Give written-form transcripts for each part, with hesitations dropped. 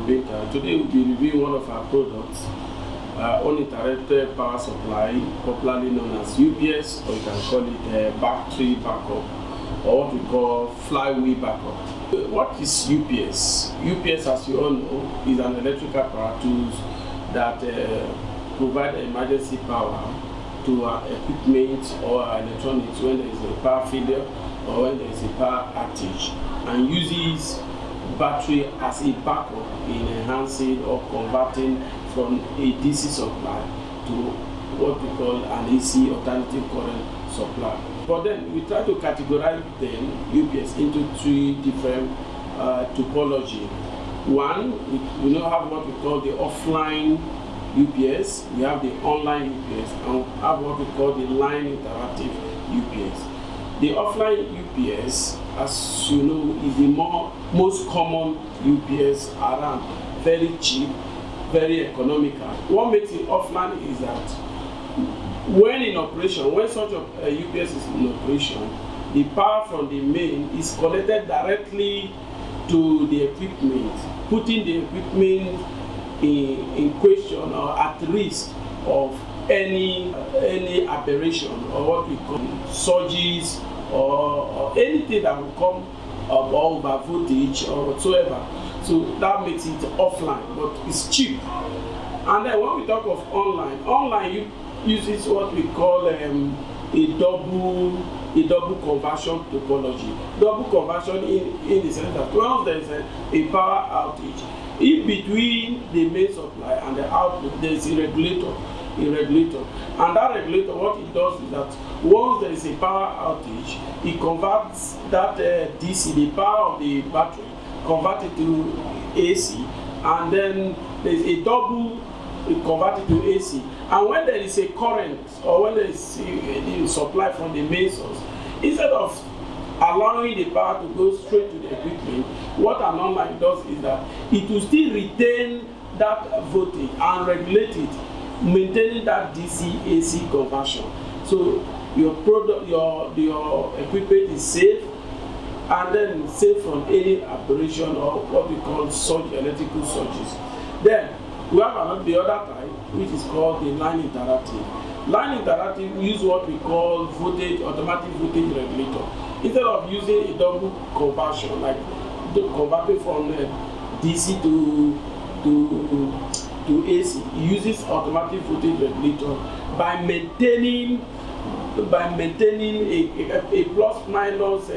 Binta. Today we'll be reviewing one of our products, uninterrupted power supply, popularly known as UPS, or you can call it battery backup, or what we call flywheel backup. What is UPS? UPS, as you all know, is an electrical apparatus that provide emergency power to our equipment or our electronics when there is a power failure or when there is a power outage, and uses battery as a backup in enhancing or converting from a DC supply to what we call an AC, alternative current supply. But then we try to categorize them, UPS, into three different topology. One, we now have what we call the offline UPS, we have the online UPS, and we have what we call the line interactive UPS. The offline UPS, as you know, is the most common UPS around, very cheap, very economical. What makes it offline is that when in operation, when such a UPS is in operation, the power from the main is connected directly to the equipment, putting the equipment in question or at risk of any aberration or what we call surges or anything that will come over voltage or whatsoever. So that makes it offline, but it's cheap. And then when we talk of online uses what we call a double conversion topology. Double conversion in the sense that once there is a power outage, in between the main supply and the output, there is a regulator. And that regulator, what it does is that once there is a power outage, it converts that DC, the power of the battery, converted to AC, and then there is a double converted to AC. And when there is a current or when there is a supply from the main source, instead of allowing the power to go straight to the equipment, what an online does is that it will still retain that voltage and regulate it, maintaining that DC AC conversion. So your product, your equipment is safe, and then safe from any aberration or what we call surge, electrical surges. Then we have the other type, which is called the line interactive. Line interactive use what we call automatic voltage regulator. Instead of using a double conversion, like converting from DC to AC, it uses automatic voltage regulator by maintaining a plus minus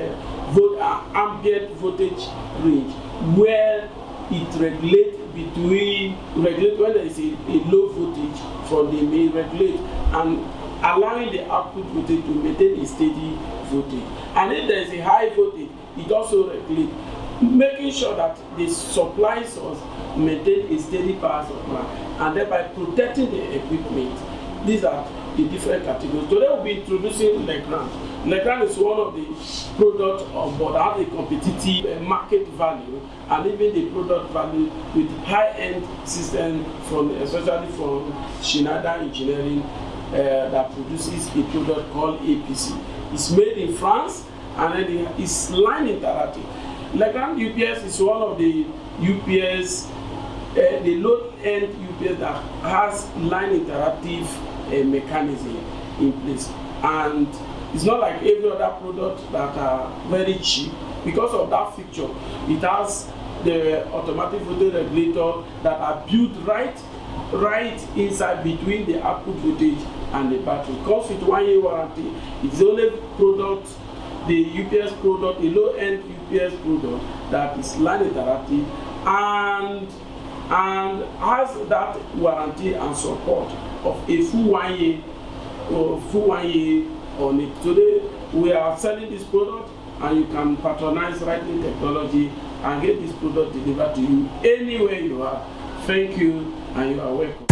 ambient voltage range, where it regulates when there is a low voltage from the main regulate, and allowing the output voltage to maintain a steady voltage. And if there is a high voltage, it also regulates, making sure that the supply source maintain a steady power supply, and thereby protecting the equipment. These are the different categories. Today we'll be introducing Legrand. Legrand is one of the products of board that has a competitive market value, and even the product value with high-end system especially from Schneider Engineering that produces a product called APC. It's made in France, and then it's line interactive. Legrand UPS is one of the UPS, the low-end UPS that has line interactive mechanism in place, and it's not like every other product that are very cheap. Because of that feature, it has the automatic voltage regulator that are built right inside between the output voltage and the battery. It comes with 1 year warranty. It's the only product, the UPS product, the low-end UPS product that is line interactive and has that warranty and support of a full 1 year on it. Today we are selling this product, and you can patronize Rightly Technology and get this product delivered to you anywhere you are. Thank you, and you are welcome.